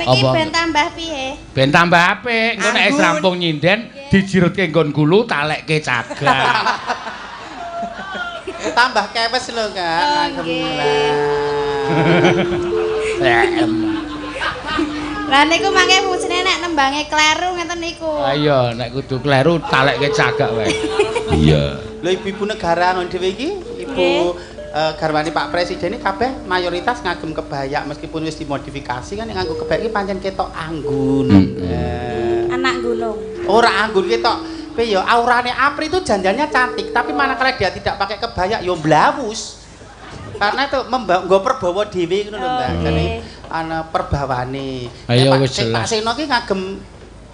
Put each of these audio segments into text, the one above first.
niki ben tambah piye? Ben tambah apik. Engko nek wis rampung nyinden dijirutke nggon gulu talekke cagak. Tambah kewes lho, Kak. Lah niku mangke fungsine nek nembange kleru ngeten niku. Lah iya, nek kudu kleru talekke cagak wae. Iya. Lho ibu-ibu negara ngono dhewe iki, Ibu garwane Pak Presiden iki kabeh mayoritas ngagem kebaya meskipun wis dimodifikasi kan nganggo kebaya iki pancen ketok anggun. Anak gunung. Ora anggun ketok. Pe ya aurane Apri itu janjannya cantik, tapi manakala dia tidak pakai kebaya ya blawus. Karena itu nggo perbawa dhewe ngono lho, Mbak. Jadi ana perbawane. Ayo wis jelas. Pak Seno ki ngagem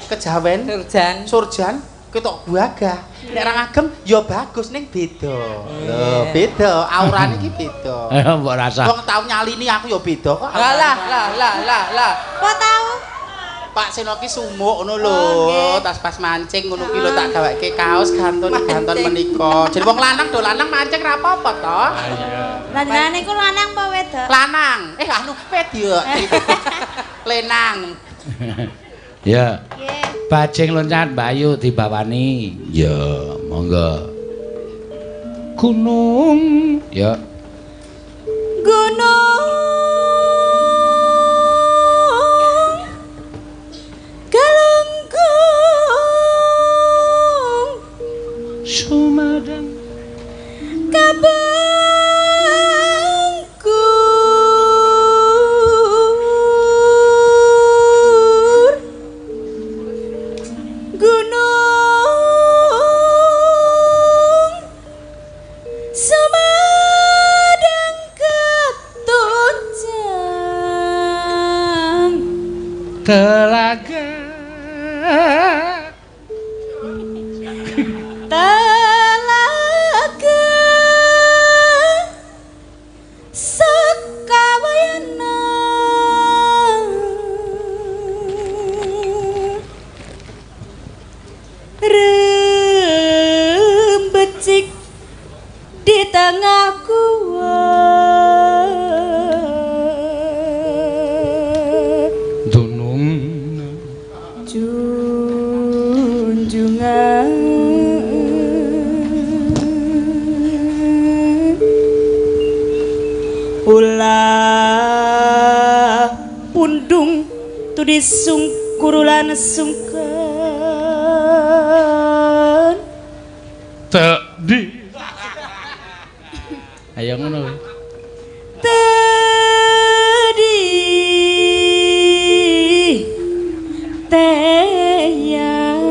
kejawen surjan ketok gagah. Nek ra ngagem ya bagus ning beda. Lho, beda, aurane iki beda. Ayo mbok rasa. Wong tau nyalini aku ya beda kok. Lah. Kok tau? Pak Seno ki sumuk ngono lho, tas pas mancing ngono ki lho tak gaweke kaos ganton menika. Jadi wong lanang do lanang mancing ra apa-apa to. Lah niku lanang apa wedok? Lanang. Anu wedok. Lenang. Ya. Nggih. Bajing loncat Bayu dibawani. Ya, monggo. Gunung. Ya. Gunung. Galunggung. Sumadang. Kabangkur. Gunung. Sumadang ketunjang. Telaga. Telaga Sekawayana Rembecik di tengah gua Dunung. Junjungan ulah pundung tudi sungkurulan sungkan Tadi. Ayo ngono wae. tadi teyang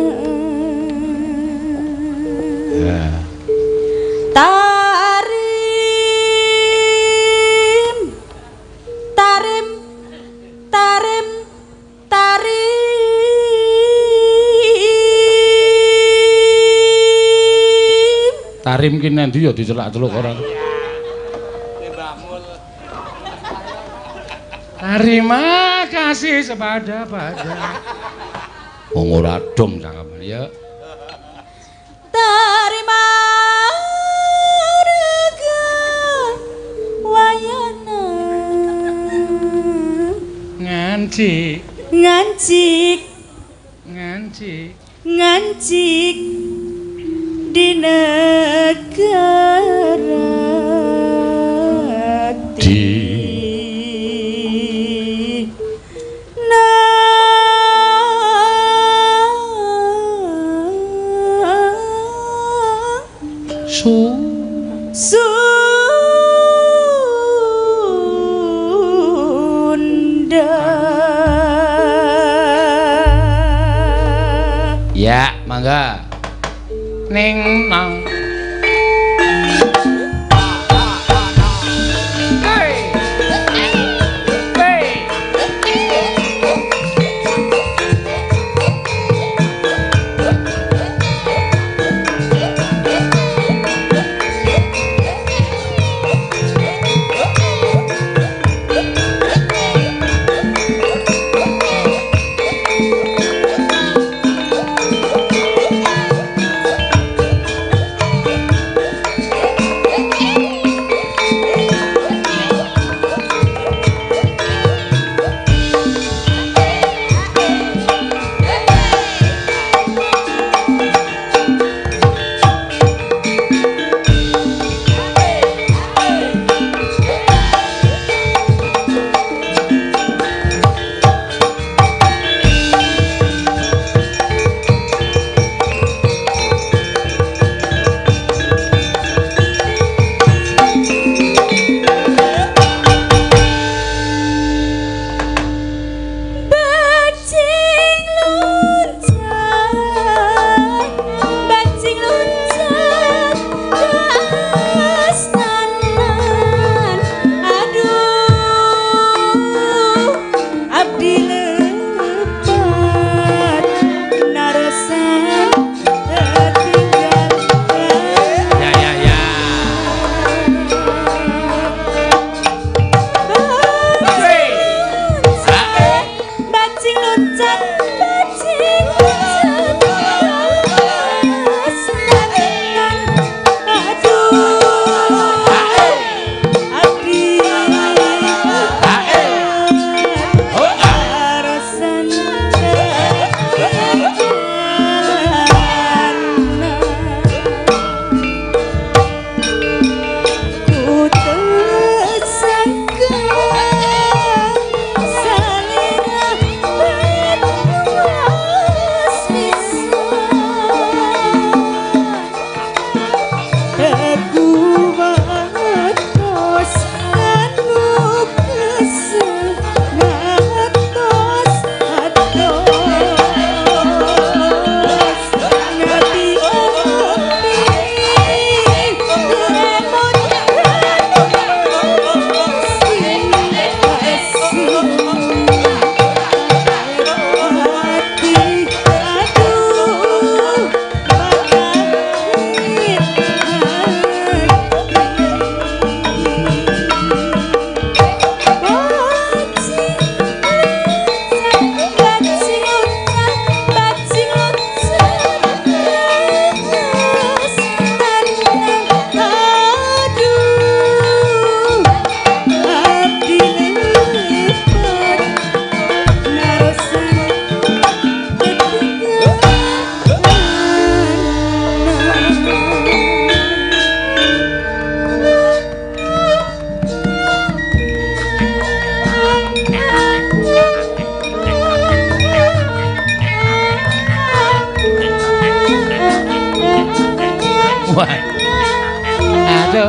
tarim tarim tarim tarim Tarim ki nendi ya dicelak-celuk orang. Terima kasih sepada-pada. Wong ora dong cakep ya. Tarima raga wayana Ngancik, ngancik ngancik. ngancik di negara Di Sunda. ya, mangga. Ning nang.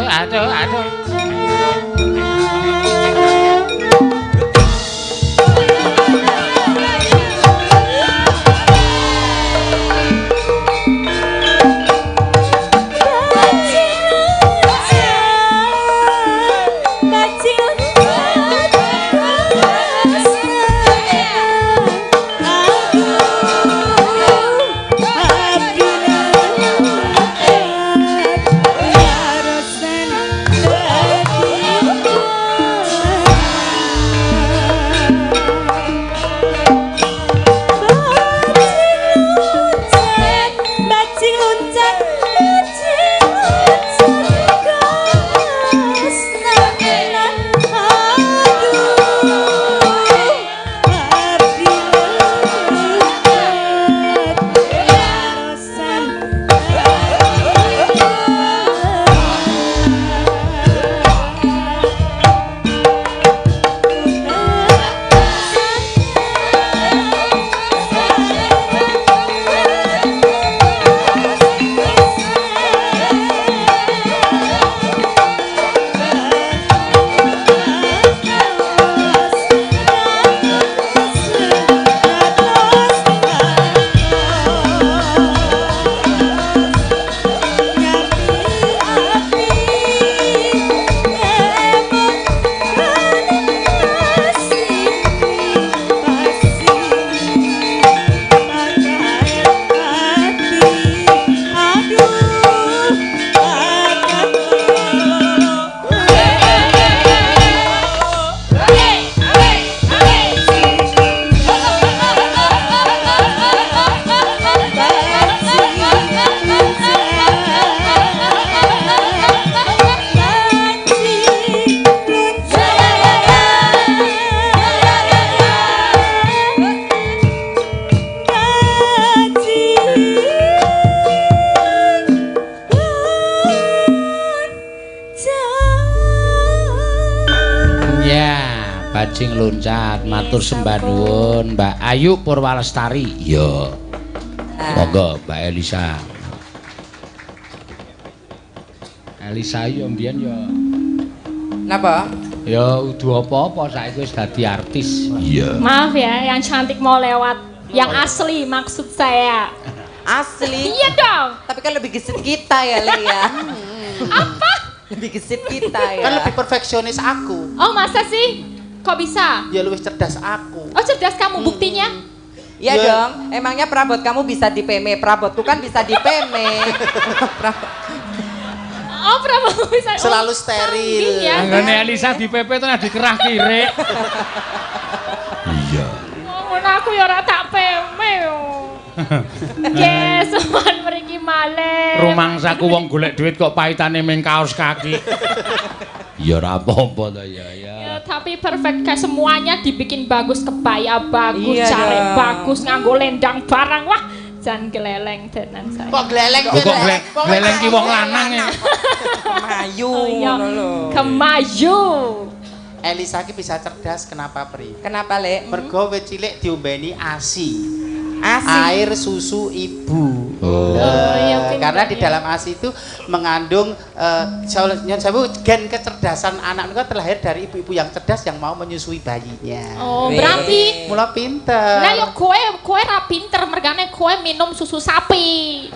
aduh. Bajing loncat matur sembah nuwun Mbak Ayu Purwalestari. Yo. Monggo Mbak Elisa. Elisa yo mbiyen yo. Napa? Ya udu apa-apa saiki wis dadi artis. Iya. Maaf ya, yang cantik mau lewat. Yang asli maksud saya. Asli? Iya dong. Tapi kan lebih gesit kita ya, Le ya. Apa? Lebih gesit kita ya. Kan lebih perfeksionis aku. Oh, masa sih? Kok bisa? Ya lebih cerdas aku. Oh, cerdas kamu, buktinya? Iya dong, emangnya perabot kamu bisa di PM, perabotku kan bisa di PM. Oh, perabot bisa. Selalu steril. Ya, Anggone Elisa di PP itu di kerah kiri. Iya. Ngono aku ya ora tak PM. Yes, sowan mriki malih. Rumangsaku wong golek duit kok pahitane ming kaos kaki. Ya ora apa-apa to ya. Ya, tapi perfect kayak semuanya dibikin bagus, kebaya bagus, Iya, care dong. bagus, nganggo lendang barang. Wah, jan gleleng tenan saya. Kok gleleng Kok gleleng ki wong lanang ya. Kemayu Oh, iya. ngono lho. Kemayu. Elisa ki bisa cerdas kenapa, Pri? Kenapa, Le? Mergo wit cilik diombeni ASI. Asi. Air susu ibu. iya, pinter, Karena di ya. dalam ASI itu mengandung gen kecerdasan anak itu terlahir dari ibu-ibu yang cerdas yang mau menyusui bayinya. Oh, Wih. berarti Mula pinter. lah yo kowe ra pinter mergane kowe minum susu sapi.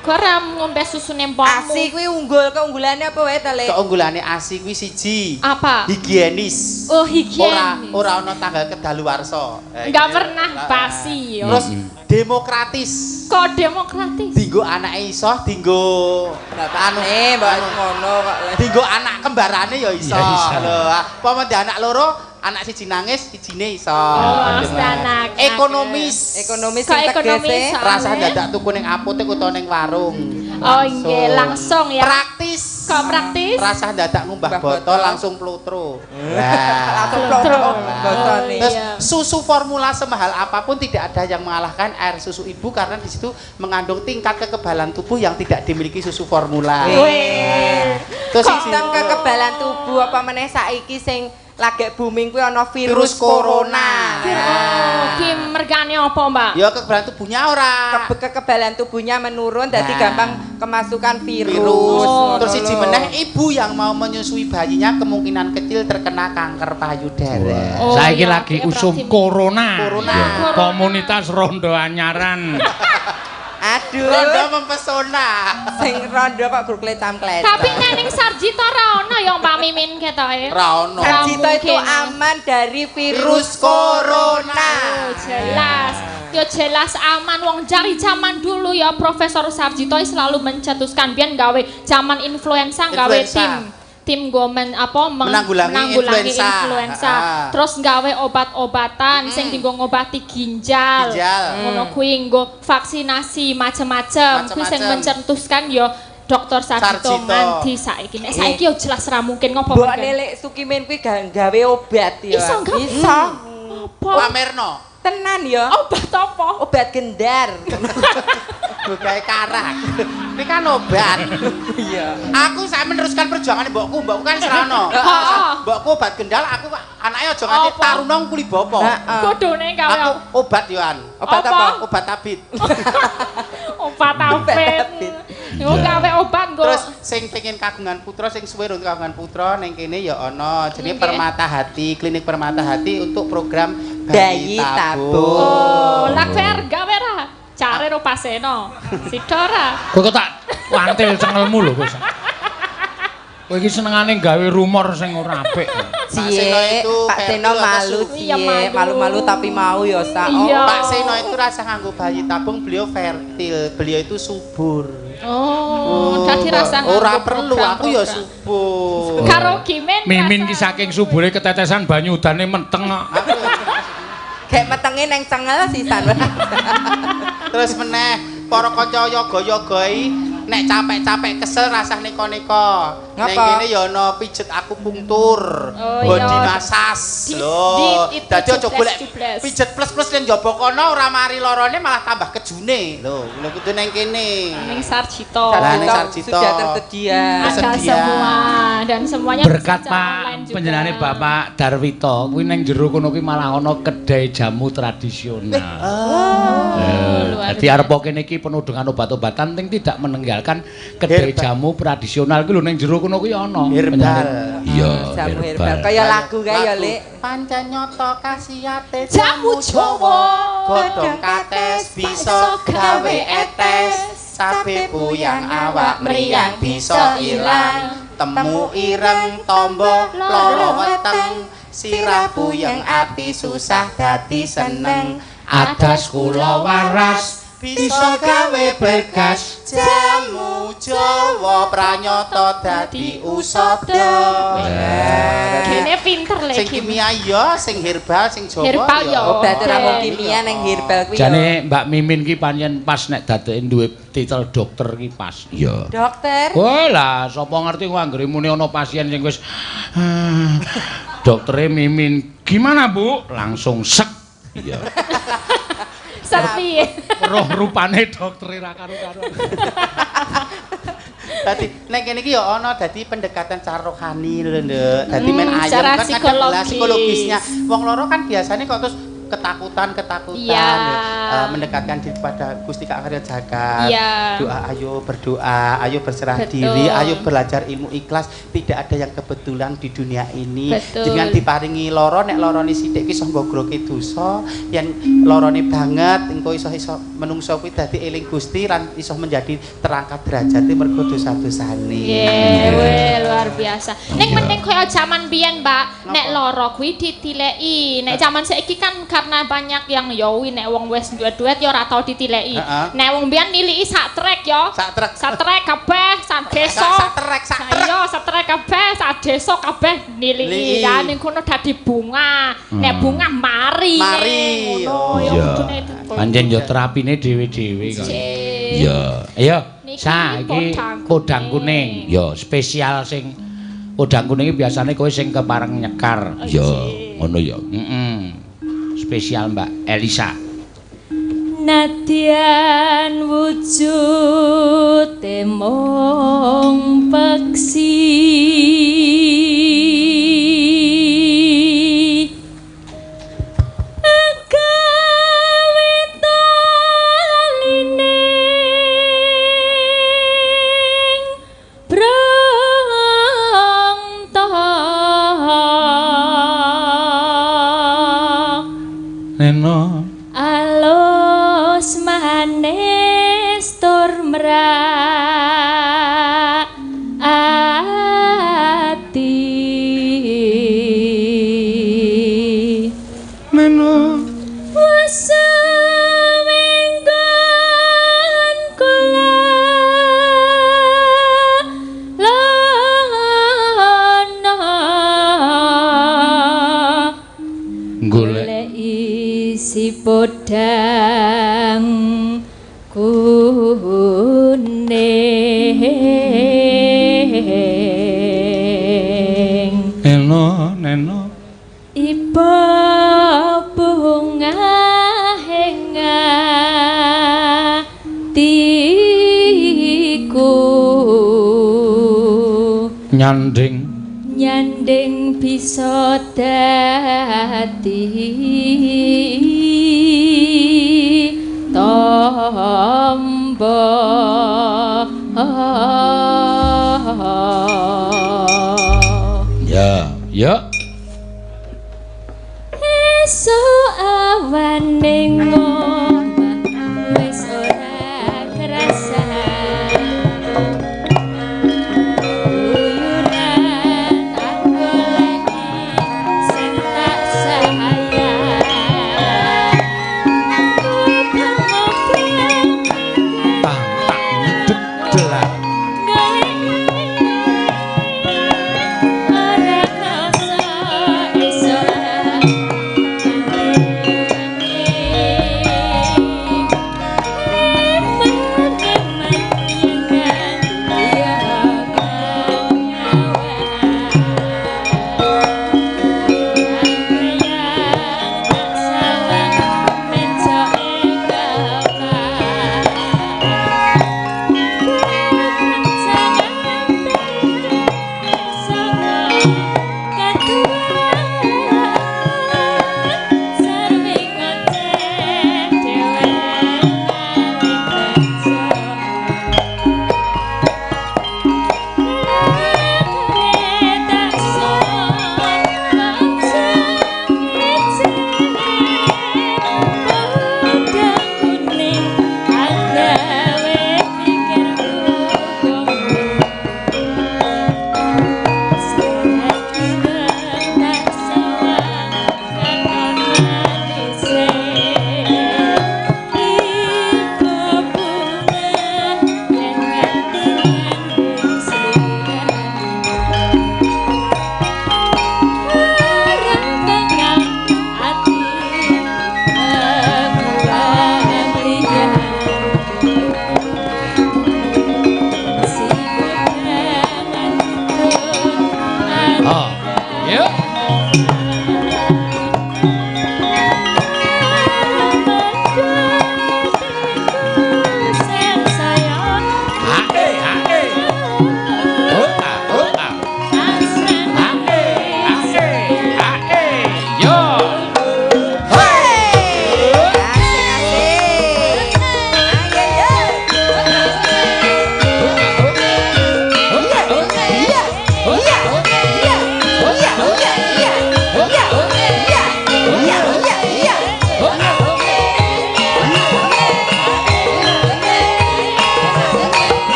Kowe ra ngombe susu Asi nempokmu. kuwi unggul, keunggulannya apa wae ta, Le? Keunggulannya ASI kuwi siji. Apa? Higienis. Oh, higienis. Ora ana tanggal kedaluwarsa. Enggak pernah basi yo. Terus demokratis. Kok demokratis? Dinggo anake iso, dinggo Bapakne mbok ngono kok, Le. dinggo anak kembarane ya iso. Ya iso. Lho, apa di anak loro, anak siji nangis, sijine iso. Oh, mesti anak. Ekonomis. Ekonomis Kok sing ekonomis, tegese. Sa? Rasa dadak tuku ning apotek utawa ning warung. Oh, nggih, langsung ya. Praktis. Kok praktis? Rasa dadak ngumbah Ngumbah botol botol. langsung plutro. Langsung Plotro. botone. Terus Iya. susu formula semahal apapun tidak ada yang mengalahkan air susu ibu karena di situ mengandung tingkat kekebalan tubuh yang tidak dimiliki susu formula. Weh. Terus Kok- Sistem kekebalan tubuh apa meneh saiki sing lagi booming kuwi ana virus Virus corona. corona. Oh, ki mergane apa, Mbak? Ya kekebalan tubuhnya ora. Kekebalan tubuhnya menurun jadi Nah. gampang kemasukan virus. Oh, Terus siji meneh ibu yang mau menyusui bayinya kemungkinan kecil terkena kanker payudara. Oh, Saiki iya, lagi ya, usum berarti- corona. Corona. Ya, komunitas rondo anyaran. Aduh. Rondo mempesona. Sing rondo kok grup klecam-klecam. Tapi ning Sarjito ra ono ya Mbak Mimin ketoke. Ra ono. Sarjito itu mungkin. aman dari Virus virus corona. corona. Oh, jelas. Yo jelas aman wong dari zaman dulu ya Profesor Sarjito selalu mencetuskan biyen gawe zaman influenza gawe Influenza. tim gomen apa Menanggulangi influenza. Ah. Terus gawe obat-obatan sing dienggo ngobati ginjal. Ngono kuwi nggo vaksinasi macem-macem. Kuwi sing Macem-macem. mencetuskan ya Dokter Sarjito Sarjito. nganti saiki. Nek saiki yo jelas ra mungkin ngopo Mbok mungkin. Nelek Sukimin kuwi gawe obat ya. Iso gawe? Iso. Apa? Pamerno. Tenan ya. Obat apa? Obat gendar. Bukae karak. Ini kan obat. Iya. Aku saya meneruskan perjuangan mbokku kan serano. Heeh. Mbokku obat gendal, aku anaknya aja nganti Apa? taruna kuli bopo. Heeh. Kudune gawe Aku obat yoan. Obat Apa? apa? Obat tabit. obat apit. Yo gawe obat nggo. Terus sing pengen kagungan putra, sing suwe untuk kagungan putra ning kene ya ana jenenge Nggih. Permata Hati, klinik Permata Hati untuk program Bayi tabung. Oh, lak fair gawe ra. Care ro paseno. Sidora. Kowe kok tak wantil cengelmu lho wis. Kowe iki senengane gawe rumor sing ora apik. Pak Seno Cie, itu Pak Seno fertil atau malu su- Iya, cie, malu. malu-malu tapi mau ya sa. Iya. Pak Seno itu rasa nganggo bayi tabung, beliau fertil, beliau itu subur. Oh, dadi rasa ora nganggo perlu, aku ya program-program. subur. Karo Gimen. Mimin ki rasa- saking subure ketetesan banyu udane menteng kok. Kayak metenge neng cengel sisan. Terus meneh para kanca yoga-yogai nek capek-capek kesel rasah neko-neko. Ning Ngapa? kene ya ana pijet akupunktur, Oh, body iya. massage. Di- Lho, itu dadi aja jubles, golek jubles. pijet plus-plus ning jaba kono ora mari lorone malah tambah kejune. Lho, ngono kudu ning kene. Ning Sarjito. Lah, ning Sarjito Sarjito. sudah tersedia. Ada tersedia. semua dan semuanya Berkat bisa secara Pak online juga. panjenengane Bapak Darwito kuwi ning jero kono kuwi malah ana kedai jamu tradisional. luar Jadi arep kene iki penuh dengan obat-obatan ting tidak meninggalkan kedai Herbal. jamu tradisional kuwi lho ning jero kono kuwi ana. Herbal. Iya, Jamu herbal. Kaya lagu kae ya, Lek. Pancen nyoto kasihate Jamu Jawa. godhong kates bisa gawe etes sabe puyang awak mriyang bisa ilang temu ireng tombo loro weteng sirah puyeng ati susah dadi seneng Adas kula waras bisa gawe berkas jamu Jawa pranyata dadi usada. Kene pinter lek. Sing kimia ya, sing herbal, sing Jawa Herbal ya. Obat ora mung Oke. kimia neng herbal kuwi. jane Mbak Mimin ki pancen pas nek dadeke duwe titel dokter ki pas. Iya. Dokter. Oh lah, sapa ngerti ku anggere muni ana pasien sing wis doktere Mimin. Gimana, Bu? Langsung sek. Iya. Sepi. Roh rupane doktere ra karo-karo. Dadi nek kene iki ya ana dadi pendekatan cara rohani lho, Nduk. Dadi men ayam secara kan kadang lah psikologis. psikologisnya. Wong loro kan biasanya kok terus ketakutan Iya. mendekatkan diri pada Gusti Kak Karya Jagat. Iya. Doa, ayo berdoa, ayo berserah Betul. diri, ayo belajar ilmu ikhlas. Tidak ada yang kebetulan di dunia ini. Betul. Dengan diparingi loro, nek lorone sithik ki iso nggogroke dosa, yen lorone banget engko iso menungso kuwi dadi eling Gusti lan iso menjadi terangkat derajate mergo dosa-dosane. Weh, luar biasa. Ning mending kaya jaman biyen, Mbak, nek loro kuwi ditileki. Nek jaman saiki kan karena banyak yang yowi nek wong wis duwe-duwet ya ora tau ditileki. Heeh. Nek wong biyen niliki sak trek ya. Sak trek. Sak trek kabeh, sak desa. Sak trek. Iya, sak trek kabeh, sak desa kabeh niliki. Niliki. Ya ning kono dadi bunga. Nek bunga mari. Mari. Ngono ya Iya. kudune itu. Pancen yo terapine dhewe-dhewe kok. Cih. Iya. Ayo, Niki saiki podang podang kuning. kuning. Yo, spesial sing podang kuning iki biasane kowe sing kepareng nyekar. Yo, ngono yo. Spesial Mbak Elisa. Nadyan wujud mung peksi akan Eno alus manis tur mrak ati Eno wis minggon kula lono golek isi podang kuning Eno iba bunga hatiku nyanding bisa dadi tombo ya esuk awan ning omah wis ora kerasa uyuran aku lagi sing tak sayang tak dedelan ora rasa iso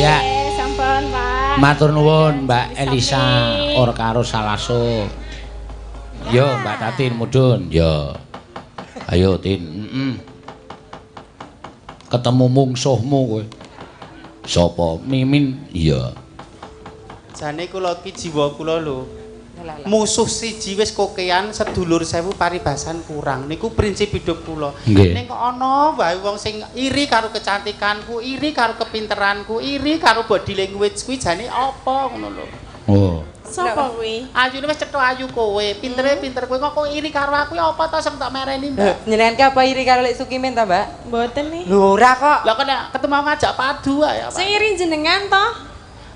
Iya. Sampun, Pak. Matur nuwun Mbak Elisa or karo Salaso. Yo Mbak Tatin mudhun. Yo. Ayo Tin. Ketemu mungsuhmu kowe. Sapa? Mimin. Iya. Jane kula ki jiwa kula lho. Musuh siji wis kokean, sedulur 1000 paribasan kurang. Niku prinsip hidup kula. Ning kok ana wae wong sing iri karo kecantikanku, iri karo kepinteranku, iri karo body language kuwi jane apa ngono lho. Oh. Sapa kuwi? Ayune wis cetha ayu kowe, pintere pinter kowe kok iri karo aku ya apa to sing tak mereni, Mbak? Nyenengan ki apa iri karo Lek Sukimin ta, Mbak? Mboten nih. Lho ora kok. Lah kok ketemu ngajak padu ae apa? Sing iri jenengan to?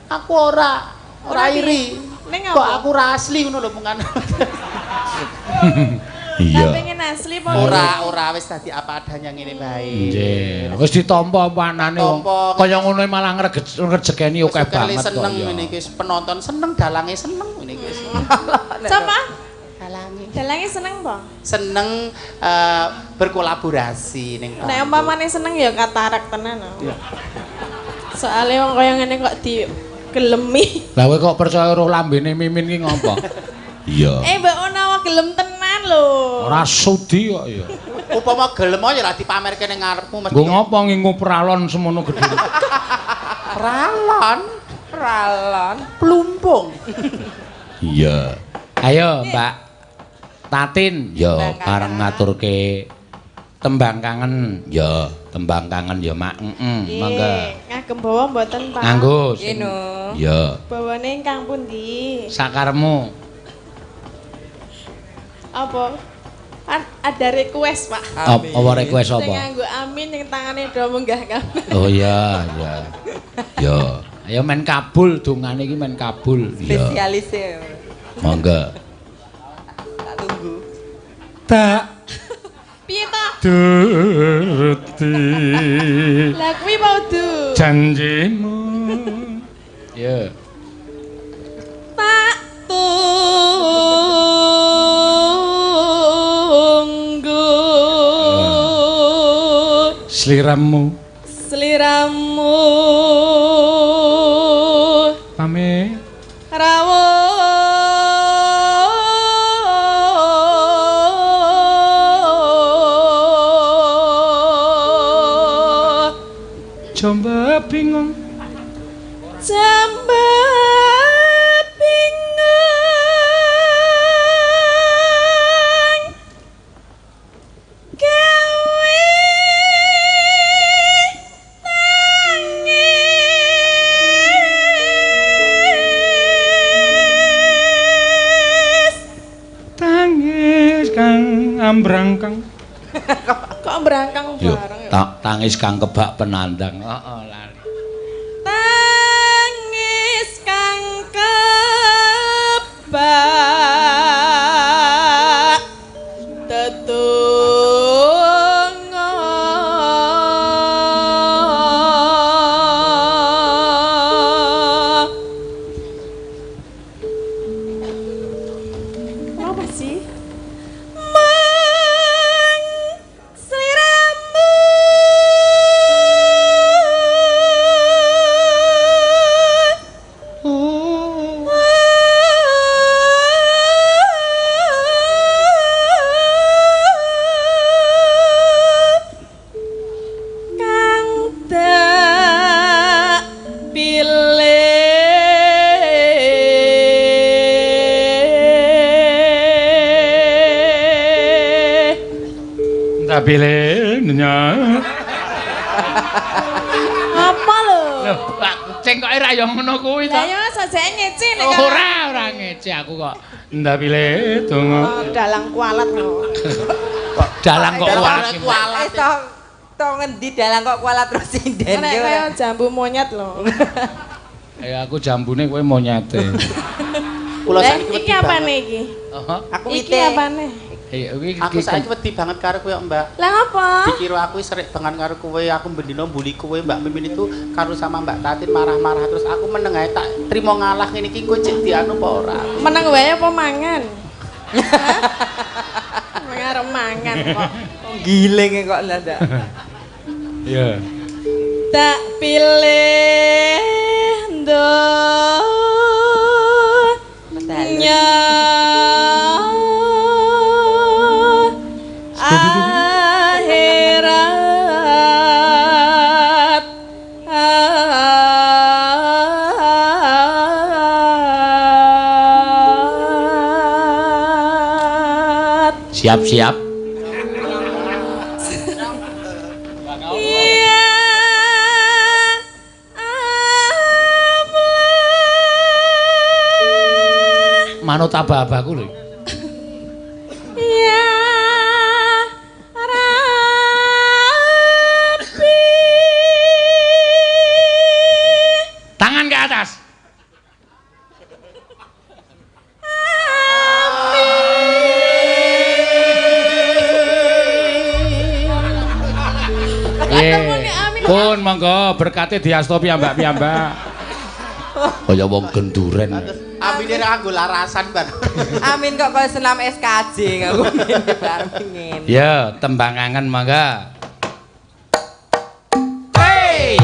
Aku ora iri. Ning Kok apa? aku ora asli ngono lho mungan. Iya. Pengen asli apa? Ora wis dadi apa adanya ngene bae. Nggih. Wis ditampa panane wong. Tampa. Kaya ngono malah ngrejekeni akeh banget kok. Seneng ya. ngene iki penonton seneng dalange seneng ngene iki. Sapa? Dalange. Dalange seneng apa? Seneng berkolaborasi ning. Nek umpamane seneng ya katarak tenan. Soale wong kaya ngene kok digelemi. Lah kowe kok percaya karo lambene Mimin ki ngopo? Iya. Mbak Ona gelem tenan lho. Ora sudi kok ya. Upama gelem ya ora dipamerke ning ngarepmu mesti. Nggo ngopo ngingu pralon semono gedhe. Pralon, plumpung. Iya. Ayo Mbak Tatin, yo bareng ngaturke tembang kangen, yo tembang kangen yo Mak. Mangga. Ngagem bawa mboten, Pak? Nganggo. Ino. Yo. Bawane ingkang pundi? Sakaremu. Apa? Ada request, Pak. Apa request Sing apa? nganggo amin ning tangane do munggah kabeh. Oh iya, iya. Yo. Ayo men kabul dongane iki men kabul. Yo. Spesialis ya. Mangga. Tak tunggu. Tak Piye ta? turuti Lah kuwi mau du. janjimu. Ya. Tak tunggu Sliramu sliramu pamit rawuh coba bingung jamba bingung gawe tangis kang ambrang kang kok berangkang yo bareng ya? tangis kang kebak penandang lali Tangis kang kebak tetungga apa sih? Sliramu kang tak pilih tak pilihnya apa lho? ceng kok ora yo ngono kuwi Lah ya sajake ngece nek ora ngece aku kok ndak pilih donga dalang kualat lho. dalang kok Dalang kualat To ngendi dalang kok kualat terus sinden Nek kaya jambu monyet lho. ya aku jambune kowe monyete Kula Lah saiki iki apane iki? Aku Iki mite. apane? Aku saiki wedi banget karo kowe, Mbak. Lah ngapa? Dikira aku serik banget karo kowe, aku bendino mbuli kowe, Mbak Mimin itu karo sama Mbak Tatin marah-marah terus aku meneng ae tak trimo ngalah ngene iki kowe cek dianu apa ora. Meneng wae apa mangan? Mengarep mangan kok. Giling kok ndak. iya Tak pilih Siap-siap. Manut abah-abahku lho. Ya Rabbi. Tangan ke atas. Pun monggo berkate diasto piyambak-piyambak. Kaya wong genduren. Amine ra nggo larasan bar. Amin kok koyo senam SKJ aku ngene. Ya, tembangangan mangga. Hey,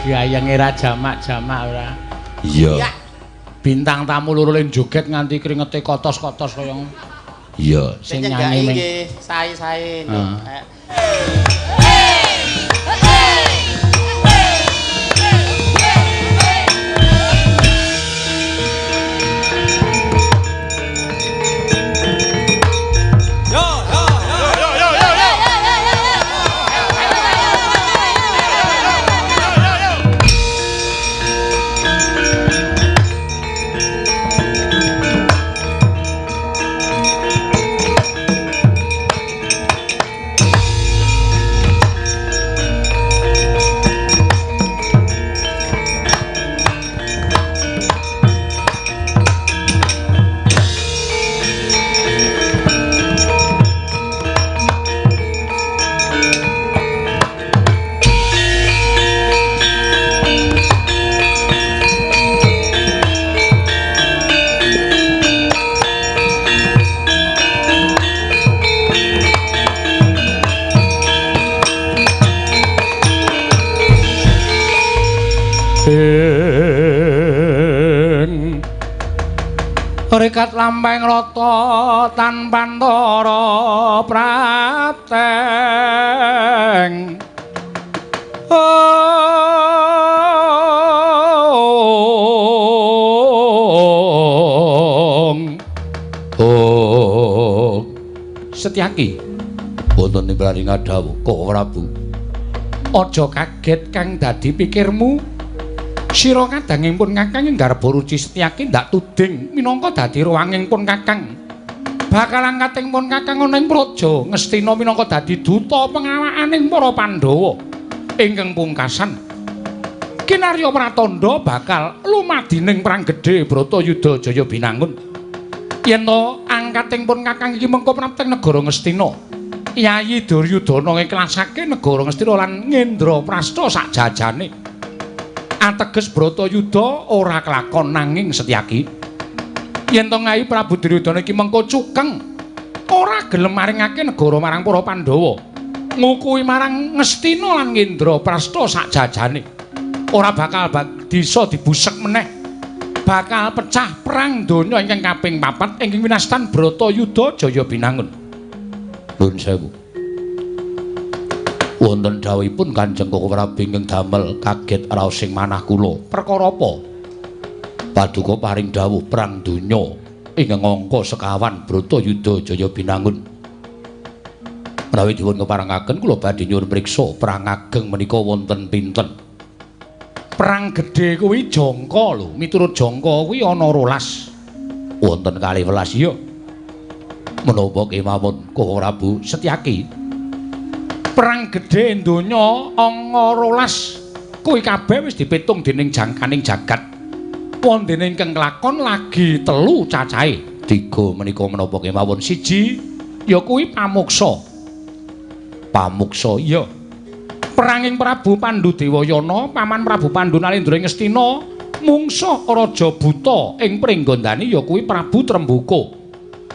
gayeng era jamak-jamak ora. Iya. Bintang tamu loro ling joget nganti kringete kotos-kotos kaya ngono. Iya. Sing nyanyi ming nggih, sae-sae. Rekat lampeng rata tanpa antara prateng Setyaki wonten ing praring dawuh Koko Prabu aja kaget kang dadi pikirmu. Sira kadangipun Kakang nggarap Ruci Setyaki ndak tuding minangka dadi ruwangipun Kakang. Bakal angkatingipun Kakang ana ing praja Ngastina minangka dadi duta pengawakaning para Pandhawa. Ingkang pungkasan Kinarya Pratandha bakal lumadining perang gedhe Bratayuda Jaya Binangun. Yen to angkatingipun Kakang iki mengko prapteng negara Ngastina, Yayi Duryudana ngiklasake negara Ngastina lan Ngendraprastha sakjajane. Ateges Bratayuda ora kelakon nanging Setyaki. Yen to Nyai Prabu Duryudana iki mengko cukeng ora gelem maringake negara marang para Pandhawa, ngukuhi marang Ngastina lan Ngendraprastha sakjajane. Ora bakal bisa dibusek meneh. Bakal pecah perang donya ingkang kaping 4 ing winastan Bratayuda Jaya Binangun. Nuwun sewu. Wonten dawuhipun Kanjeng Koko Prabu ingkang damel kaget raos ing manah kula. Perkara apa? Paduka paring dawuh perang donya ing angka sekawan Bratayuda Jaya Binangun. Menawi dipun keparengaken kula badhe nyuwun priksa perang ageng menika wonten pinten? Perang gedhe kuwi jangka lho. Miturut jangka kuwi ana 12. Wonten 12 ya. Menapa kemawon Koko Prabu Setyaki? Perang gedhe donya angka 12 kuwi kabeh wis dipitung dening jangkaning jagat. Wonten ingkang kelakon lagi 3 cacahe. 3 menika menapa kemawon? 1 ya kuwi pamuksa. Pamuksa iya. Peranging Prabu Pandhu Dewayana paman Prabu Pandhu Nalendra ing Ngastina mungsuh raja buta ing pringgondani ya kuwi Prabu Trembuka.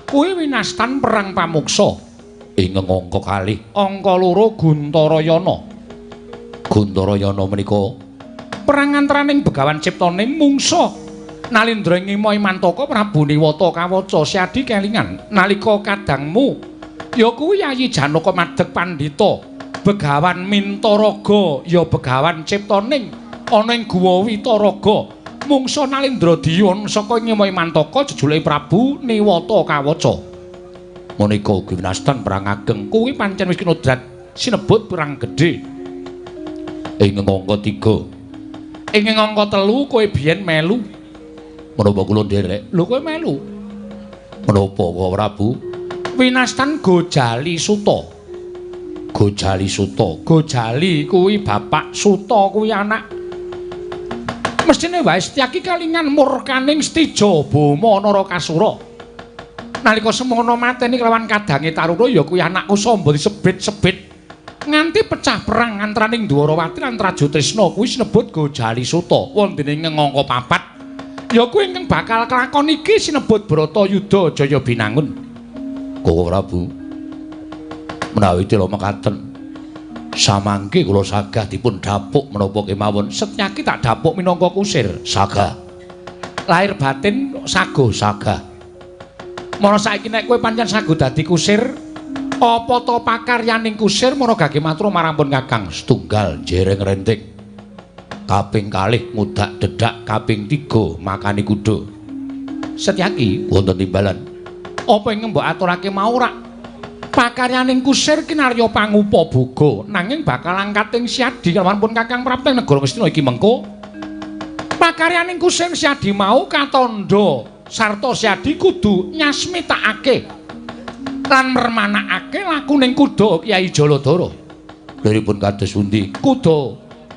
Kuwi winastan perang pamuksa. Ing angka 2 angka 2 Guntarayana. Guntarayana menika perang antaraning Begawan Ciptaning mungsuh Nalendra ing Mantaka Prabu Niwata Kawaca Siadi kelingan nalika kadangmu ya kuwi Yayi Janaka Madeg Pandhita Begawan Mintaraga ya Begawan Ciptaning ana ing Guwa Witaraga mungsuh Nalendra diyon saka ing Mantaka jejulé Prabu Niwata Kawaca. Menika ugi winastan perang ageng kuwi pancen wis kinodrat sinebut perang gedhe. Ing angka 3. Ing angka 3 kowe biyen melu. Menapa kula nderek? Lho kowe melu. Menapa Koko Prabu? Winastan Gojali Suta. Gojali Suta. Gojali kuwi bapak, Suta kuwi anak. Mestine wae Setyaki kalingan murkaning Stija Bama Narakasura. Nalika semono mateni kelawan kadange Taruna ya kuwi anakku Samba disebit-sebit nganti pecah perang antaraning Dwarawati lan Trajutrisna kuwi sinebut Gojali Suta. Wonten ing angka 4 ya kuwi ingkang bakal kelakon iki sinebut Bratayuda Jaya Binangun. Koko Prabu menawi tila mekaten Samangke kula sagah dipun dapuk menapa kemawon. Setyaki tak dapuk minangka kusir. Sagah. Lahir batin sago sagah. Mara saiki nek kowe pancen sago dadi kusir, apa to pakaryaning kusir mara gage matur marang Kakang. Setunggal jereng renting. Kaping kalih ngudak dedak, kaping 3 makani kuda. Setyaki wonten timbalan. Apa ing mbok aturake mau rak pakaryaning kusir kinarya pangupa boga nanging bakal angkating siadi kalawan pun Kakang Prapta negara Ngastina iki mengko pakaryaning kusir siadi mau katandha sarta siadi kudu nyasmitakake lan mermanakake lakuning kuda Kyai Jaladara. Liripun kados pundi? Kuda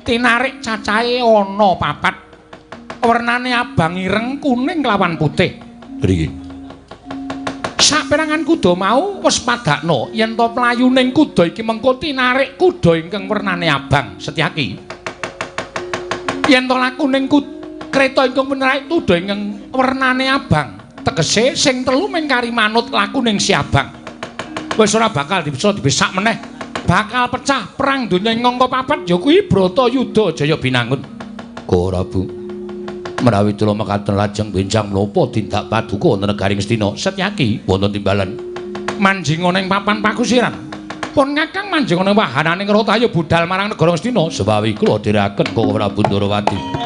tinarik cacahe ana 4. Wernane abang ireng, kuning lawan putih. Mriki saperangan kuda mau wis padakna yen to playuning kuda iki mengko tinarik kuda ingkang wernane abang. Setyaki yen to lakuning kreta ingkang menarik kuda ingkang wernane abang tegese sing telu mengkari manut lakuning si abang wis ora bakal bisa dibesak meneh, bakal pecah perang donya ing angka 4 ya kuwi Bratayuda Jaya Binangun. Ora Bu, menawi kula mekaten lajeng benjang menapa tindak paduka wonten negaring Ngastina. Setyaki wonten timbalan manjing ana ing papan pakusiran pun Kakang manjing ana wahananing Ratayu budal marang negara Ngastina sebawi kula dherekaken Koko Prabu Ndarawati.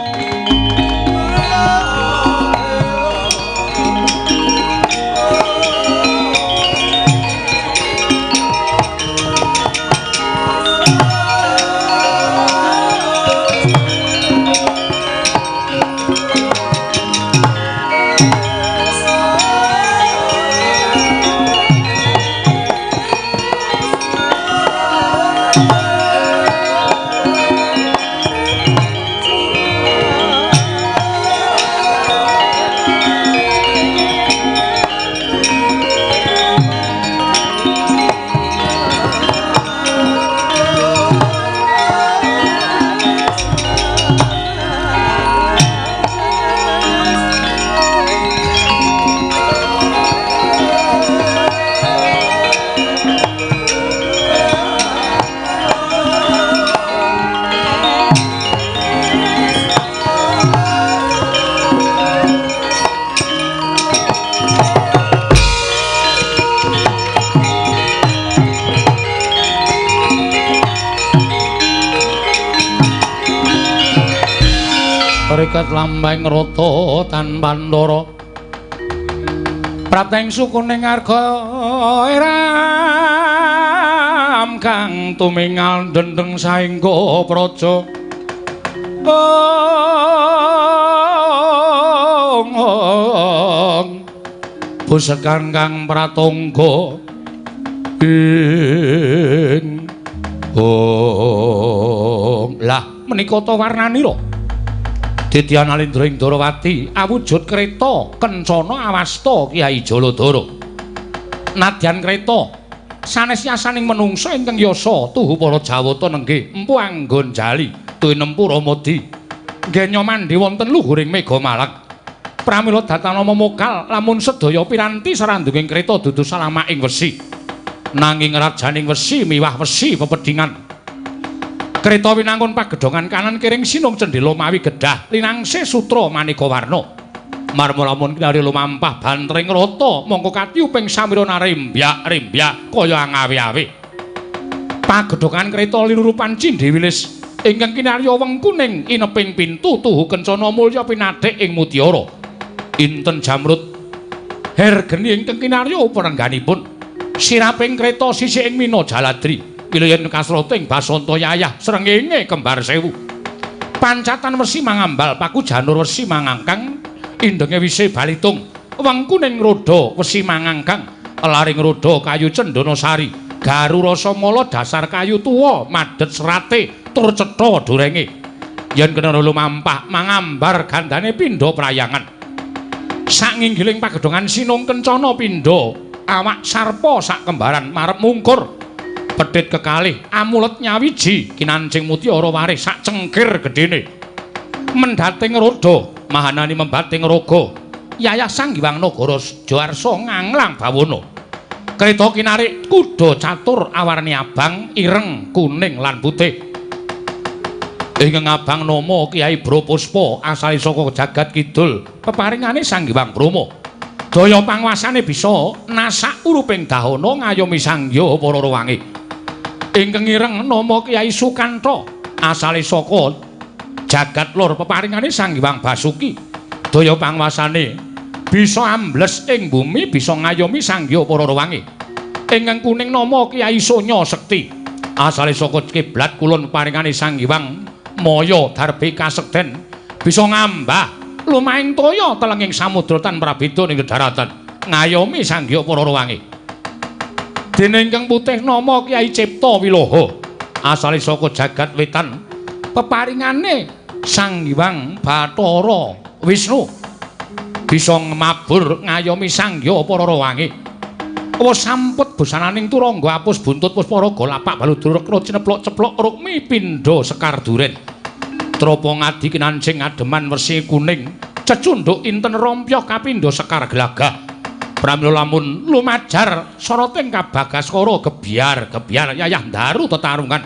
Riket lambang rata tan Pandara Prapteng sukuning arga eram kang tumingal dendeng saengga praja pusekan kang pratangga ing lah menika ta warnanira Dityan Alindra ing Darawati awujud kreta kencana awasta Kyai Jaladara. Nadyan kreta sanes yasaning menungsa ingkang yasa tuhu para Jawata nenggih empu anggon jali tuwin empu Ramadi nggenya mandhe wonten luhuring Mega Malang. Pramila datanama mokal lamun sedaya piranti sarandunging kreta dudu salamaking wesi. Nanging rajaning wesi miwah wesi pepedhingan. Kreta winangun pagedhongan kanan kiring sinung cendhela mawi gedhah linangsih sutra maneka warna. Marmula lamun kinarya lumampah bantring rata mongko katiyuping samirana rembyak-rembyak kaya angawe-awe. Pagedhongan kreta linurupan cindhe wilis ingkang kinarya wengkuning ineping pintu tuhu kencana mulya pinadhik ing mutiara. Inten jamrut hergeni ingkang kinarya perengganipun siraping kreta sisih ing Mina Jaladri. Wilayan kasroting Basanta Yayah srengenge kembar sewu. Pancatan wesi mangambal paku janur wesi mangangkang indenge wise balitung wengkuning roda wesi mangangkang laring roda kayu cendana sari garu rasa mala dasar kayu tuwa madhet serate tur cetha durenge yen kena lumampah mangambar gandane pindha prayangan sanginggiling pagedhongan sinung kencana pindha awak sarpa sak kembaran marep mungkur pedhit kekalih amulet nyawiji kinancing mutiara waris sak cengkir gedene mendhating roda mahanani membating raga Yayah Sanghyang Nagara Jawarsa nganglang bawana Kreta kinarik kuda catur awarni abang, ireng, kuning lan putih. Ingkang abang nama Kyai Bropuspa asale saka jagat kidul, peparingane Sang Hyang Brahma. Daya pangwasane bisa nasak uruping dahana ngayomi sangya para rewangi. Ingkang ireng nama Kyai Sukanta asale saka jagat lor, peparingane Sang Hyang Basuki. Daya pangwasane bisa ambles ing bumi, bisa ngayomi sangya para rewangi. Ingkang kuning nama Kyai Sonya Sekti asale saka kiblat kulon, peparingane Sang Hyang Maya Darbi Kasekden, bisa ngambah lumahing toya telenging samudra tan prabeda ning daratan ngayomi sangya para rewangi. Dene ingkang putih nama Kyai Cipta Wilaha asale saka jagat wetan, peparingane Sang Hyang Bathara Wisnu, bisa mabur ngayomi sangya para rewangi. Awas sampet busananing turangga apus buntut Pusparaga lapak baludra rekna cineplok ceplok rukmi pindha sekar duren. Trapa ngadi kinancing ademan wersi kuning, cecunduk inten rompya kapindha sekar glagah. Pramila lamun lumajar soroting Kabagaskara gebyar yayah daru tetarungan.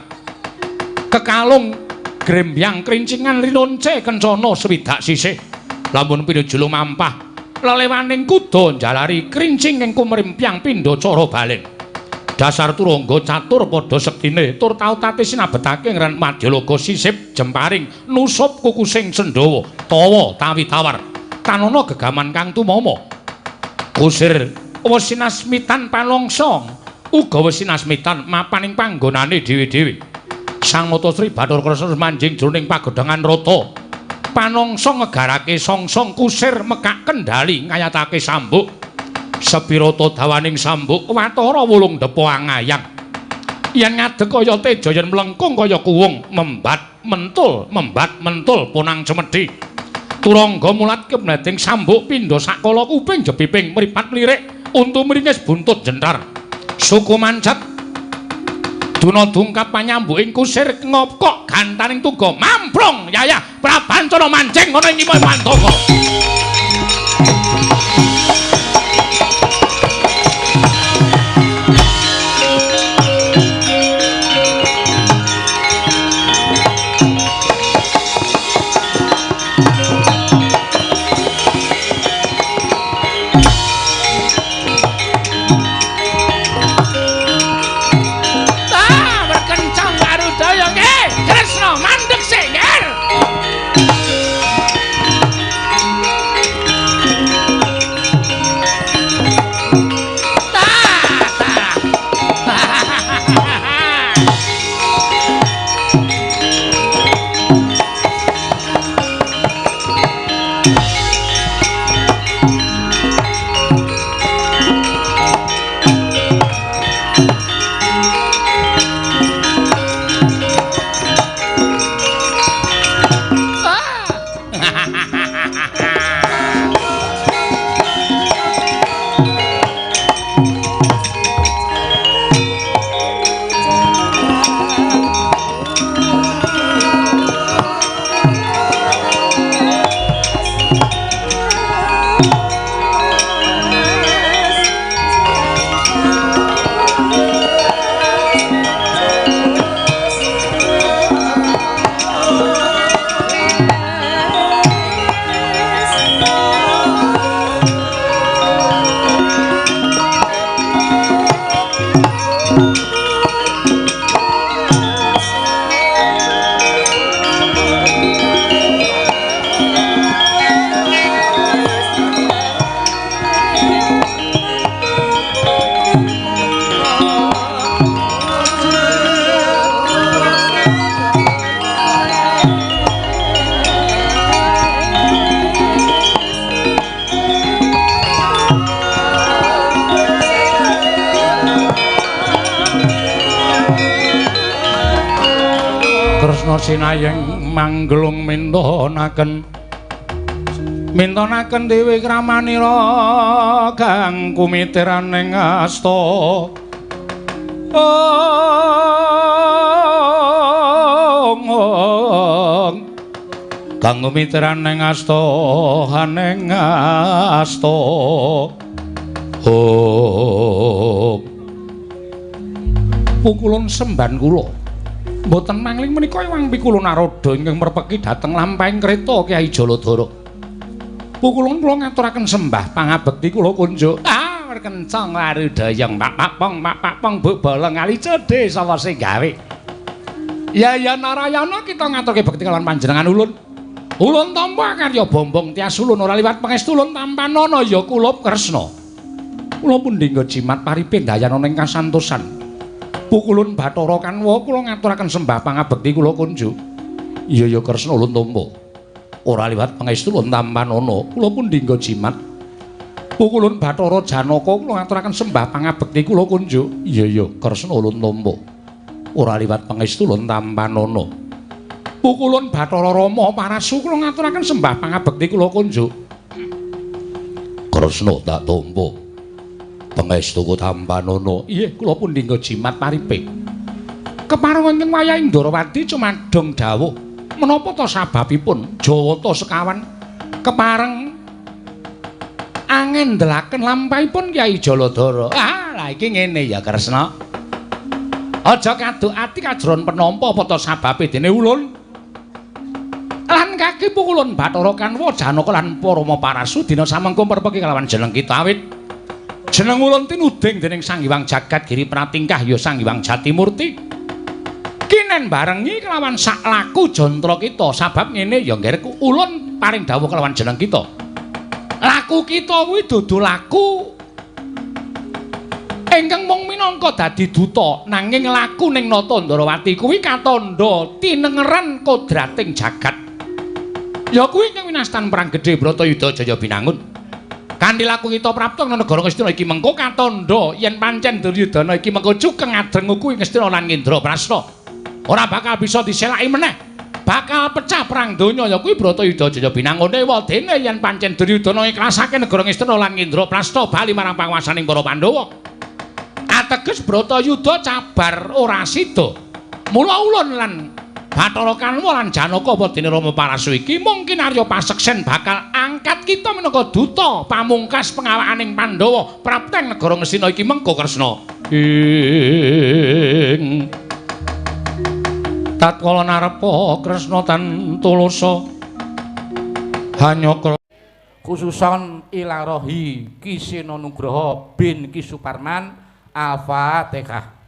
Kekalung grembyang krincingan linonce kencana swidak sisih. Lamun pinuju lumampah lelewaning kuda njalari krincing ing kumrimpyang pindha cara balen. Dasar turangga catur padha sektine tur tautati sinabetake ngran Madyalaga sisip jemparing nusup kukusing Sendhawa tawa tawi tawar tanana gegaman kang tumama. Kusir wis sinasmitan panongsa uga wis sinasmitan mapaning panggonane dhewe-dhewe. Sang Mata Sri Bathara Krishna manjing jroning pagedhangan rata. Panongsa ngegarake songsong kusir mekak kendali ngayatake sambuk. Sepirata dawaning sambuk watara wulung depa angayang. Yen ngadeg kaya teja, yen mlengkung kaya kuwung, membat mentul punang cemedhi. Turangga mulat kemneting sambuk pindha sakala kuping jepiping mripat mlirik untu mringis buntut jentar. Suku mancet duna dungkap panyambuking kusir ngopkok gantaning tuga mamprong yayah prabancana mancing ana ing Mantaka. Sinayeng manggelung mintonaken Dewi Kramanira kang kumitiraning asta kang kumitiraning asta haning asta Om. Pukulun semban kula. Mboten mangling menika Hyang Pikulun Narada ingkang merpeki dhateng lampahing kreta Kyai Jaladara. Pukulun kula ngaturaken sembah pangabekti kula kunjuk. Kencang lari dayang pak pong bu bolong ali cedhe sapa sing gawe. Ya Narayana kita ngaturke bekti kalawan panjenengan ulun. Ulun tampa karya bombong tias ulun ora liwat pangestu ulun tampanana ya kula Kresna. Kula pundhingga jimat paripin dayana ing kasantosan. Pukulun Bathara Kanwa kula ngaturaken sembah pangabekti kula kunjuk. Iya Kresna ulun tampa. Ora liwat pangestu ulun tampanana kula pundhingga jimat. Pukulun Bathara Janaka kula ngaturaken sembah pangabekti kula kunjuk. Iya Kresna ulun tampa. Ora liwat pangestu ulun tampanana. Pukulun Bathara Rama Parasu kula ngaturaken sembah pangabekti kula kunjuk. Kresna tak tampa. Pangestuku tampanana. Inggih kula pundhingga jimat paripe. Kepareng ing wayahing Ndarawati cumadong dawuh. Menapa ta sababipun Jawata sekawan kepareng angendelaken lampahipun Kyai Jaladara. Lah iki ngene ya Kresna. Aja kaduk ati kajron penampa apa ta sababe dene ulun. Lan kaki Pukulun Bathara Kanwa Janaka lan Rama Parasu dina samengko merpeki kalawan jeneng kita awit jeneng ulun tinuding dening Sang Hyang Jagat Giri Pratingkah ya Sang Hyang Jatimurti. Kinen barengi kelawan sak laku jantra kita sabab ngene ya ngger ulun paring dawuh kelawan jeneng kita. Laku kita kuwi dudu laku ingkang mung minangka dadi duta nanging laku ning Nata Ndarawati kuwi katandha tinengeran kodrating jagat. Ya kuwi ingkang winastan perang gedhe Bratayuda Jaya Binangun. Kanthi laku kita prapta ing negara Ngastina iki mengko katandha yen pancen Duryudana iki mengko cukeng adreng kuwi Ngastina lan Indraprasta. Ora bakal bisa diselaki meneh. Bakal pecah perang donya ya kuwi Bratayuda Jaya Binangun dewa dene yen pancen Duryudana ikhlasake negara Ngastina lan Indraprasta bali marang panguwasaning para Pandhawa. Ateges Bratayuda cabar ora sida. Mula ulun lan Bathara Kanwa lan Janaka padene Rama Parasu iki mungkin arya paseksen bakal angkat kita minangka duta pamungkas pengawakaning Pandhawa prapteng negara Ngastina iki mengko Kresna. Tatkala narepa Kresna tan tulasa hanya khususan ilarohi Ki Sena Nugraha bin Ki Suparman Al-Fatihah.